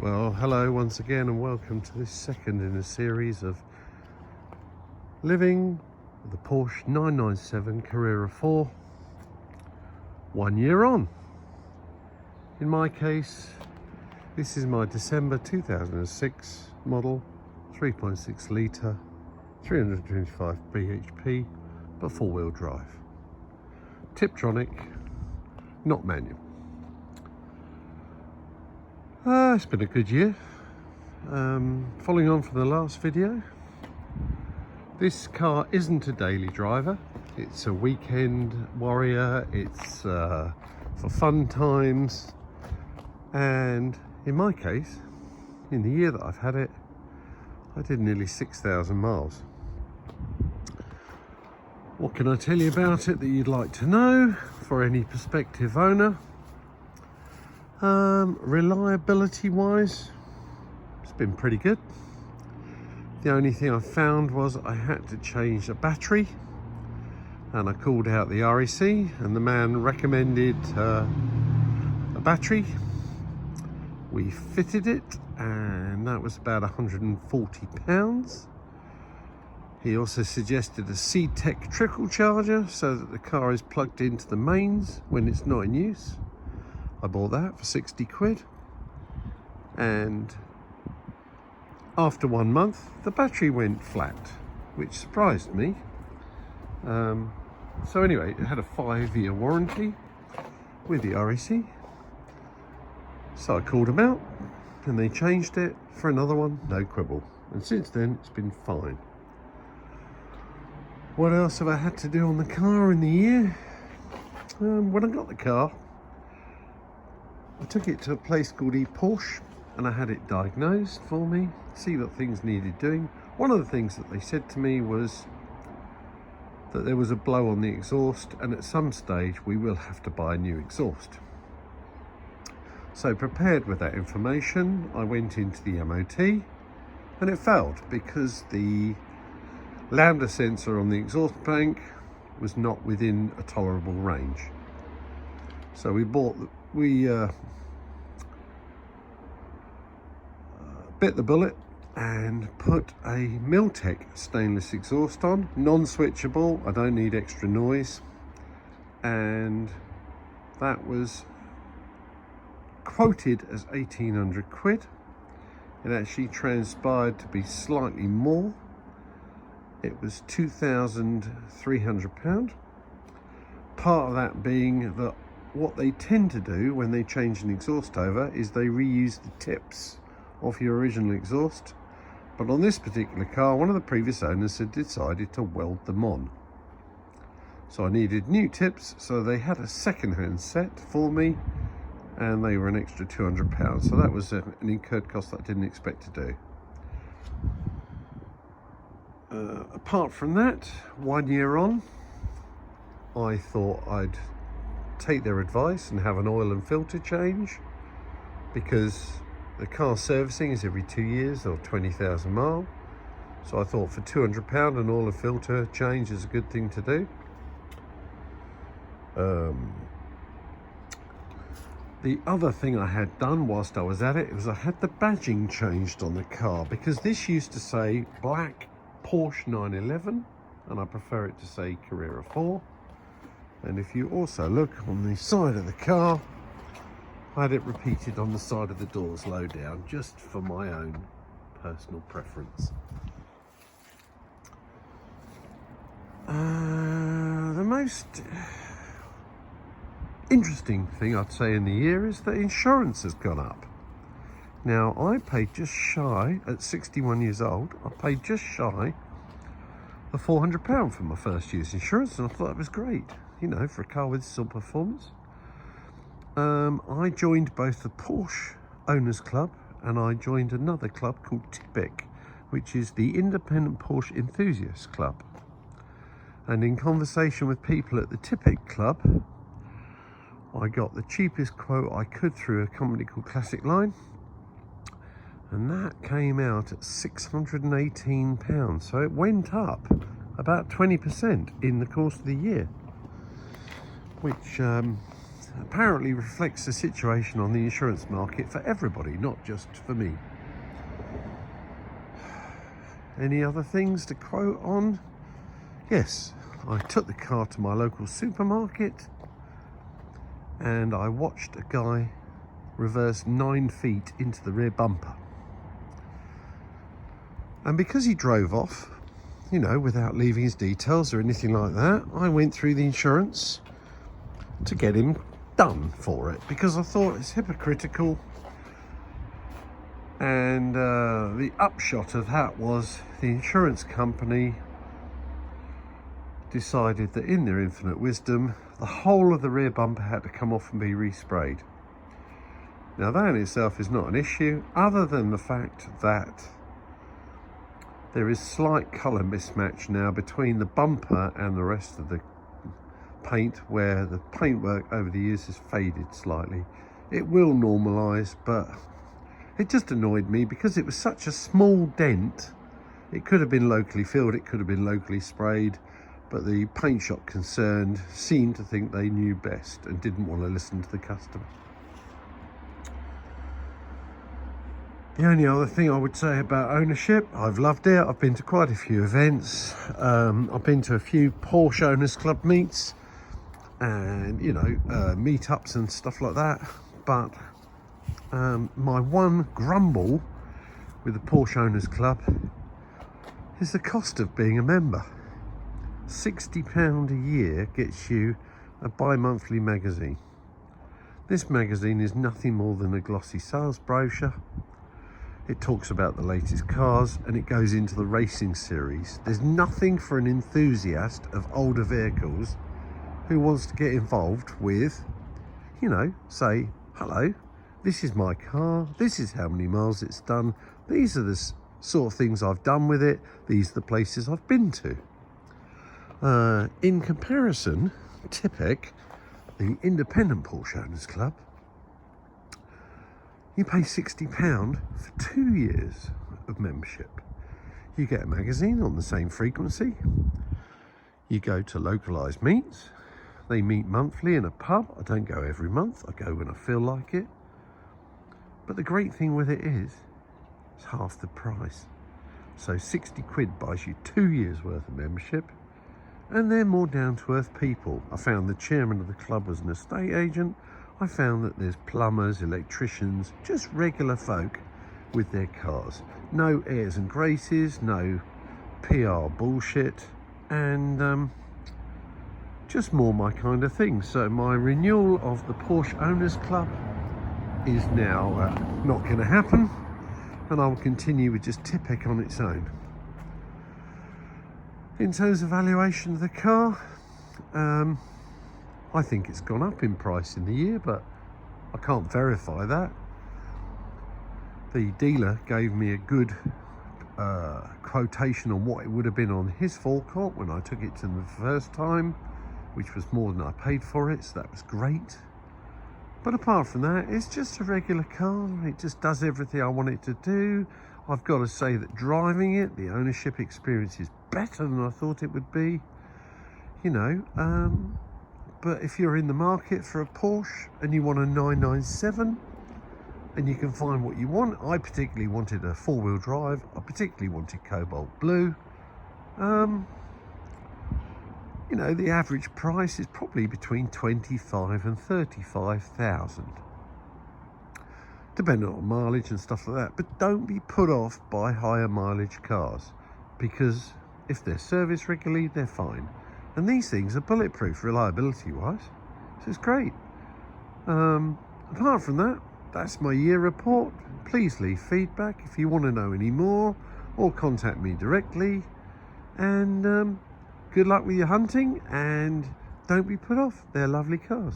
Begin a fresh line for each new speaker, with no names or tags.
Well, hello once again and welcome to this second in a series of living with the Porsche 997 Carrera 4 1 year on. In my case, this is my December 2006 model, 3.6 litre, 325 bhp, but four-wheel drive. Tiptronic, not manual. It's been a good year. Following on from the last video, this car isn't a daily driver. It's a weekend warrior. It's for fun times. And in my case, in the year that I've had it, I did nearly 6,000 miles. What can I tell you about it that you'd like to know for any prospective owner? Reliability wise, it's been pretty good. The only thing I found was I had to change a battery, and I called out the REC and the man recommended a battery. We fitted it and that was about £140. He also suggested a C-Tech trickle charger so that the car is plugged into the mains when it's not in use. I bought that for 60 quid, and after 1 month the battery went flat, which surprised me. So anyway, it had a 5-year warranty with the REC, so I called them out and they changed it for another one, no quibble, and since then it's been fine. What else have I had to do on the car in the year? When I got the car, I took it to a place called Porsche and I had it diagnosed for me, see what things needed doing. One of the things that they said to me was that there was a blow on the exhaust and at some stage we will have to buy a new exhaust. So prepared with that information, I went into the MOT and it failed because the lambda sensor on the exhaust bank was not within a tolerable range. So we bit the bullet and put a Miltech stainless exhaust on, non-switchable. I don't need extra noise, and that was quoted as 1,800 quid. It actually transpired to be slightly more. It was £2,300. Part of that being that what they tend to do when they change an exhaust over is they reuse the tips off your original exhaust, but on this particular car one of the previous owners had decided to weld them on, so I needed new tips, so they had a second-hand set for me and they were an extra £200, so that was an incurred cost that I didn't expect to do. Apart from that, 1 year on, I thought I'd take their advice and have an oil and filter change, because the car servicing is every 2 years or 20,000 miles. So I thought for £200 an oil and filter change is a good thing to do. The other thing I had done whilst I was at it was I had the badging changed on the car, because this used to say black Porsche 911 and I prefer it to say Carrera 4. And if you also look on the side of the car, I had it repeated on the side of the doors low down, just for my own personal preference. The most interesting thing I'd say in the year is that insurance has gone up. Now, I paid just shy, at 61 years old, I paid just shy of £400 for my first year's insurance, and I thought that was great, you know, for a car with some performance. I joined both the Porsche Owners Club and I joined another club called TIPEC, which is the Independent Porsche Enthusiasts Club. And in conversation with people at the TIPEC Club, I got the cheapest quote I could through a company called Classic Line, and that came out at £618. So it went up about 20% in the course of the year, which apparently reflects the situation on the insurance market for everybody, not just for me. Any other things to quote on? Yes, I took the car to my local supermarket and I watched a guy reverse 9 feet into the rear bumper. And because he drove off, you know, without leaving his details or anything like that, I went through the insurance to get him done for it, because I thought it's hypocritical. And the upshot of that was the insurance company decided that in their infinite wisdom, the whole of the rear bumper had to come off and be resprayed. Now that in itself is not an issue, other than the fact that there is slight colour mismatch now between the bumper and the rest of the paint, where the paintwork over the years has faded slightly. It will normalise, but it just annoyed me because it was such a small dent. It could have been locally filled, it could have been locally sprayed, but the paint shop concerned seemed to think they knew best and didn't want to listen to the customer. The only other thing I would say about ownership, I've loved it. I've been to quite a few events. I've been to a few Porsche Owners Club meets and, you know, meetups and stuff like that. But my one grumble with the Porsche Owners Club is the cost of being a member. £60 a year gets you a bi-monthly magazine. This magazine is nothing more than a glossy sales brochure. It talks about the latest cars and it goes into the racing series. There's nothing for an enthusiast of older vehicles who wants to get involved with, you know, say, hello, this is my car, this is how many miles it's done, these are the sort of things I've done with it, these are the places I've been to. In comparison, TIPEC, the Independent Porsche Owners Club, you pay £60 for 2 years of membership. You get a magazine on the same frequency. You go to localised meets. They meet monthly in a pub. I don't go every month. I go when I feel like it. But the great thing with it is, it's half the price. So 60 quid buys you 2 years worth of membership. And they're more down-to-earth people. I found the chairman of the club was an estate agent. I found that there's plumbers, electricians, just regular folk with their cars. No airs and graces, no PR bullshit, and just more my kind of thing. So my renewal of the Porsche Owners Club is now not going to happen, and I will continue with just TIPEC on its own. In terms of valuation of the car, I think it's gone up in price in the year, but I can't verify that. The dealer gave me a good quotation on what it would have been on his forecourt when I took it to him the first time, which was more than I paid for it, so that was great. But apart from that, it's just a regular car. It just does everything I want it to do. I've got to say that driving it, the ownership experience is better than I thought it would be. You know, but if you're in the market for a Porsche and you want a 997 and you can find what you want, I particularly wanted a four-wheel drive, I particularly wanted cobalt blue. You know, the average price is probably between 25 and 35,000, depending on mileage and stuff like that. But don't be put off by higher mileage cars, because if they're serviced regularly, they're fine. And these things are bulletproof reliability-wise, so it's great. Apart from that, that's my year report. Please leave feedback if you want to know any more, or contact me directly. And good luck with your hunting, and don't be put off. They're lovely cars.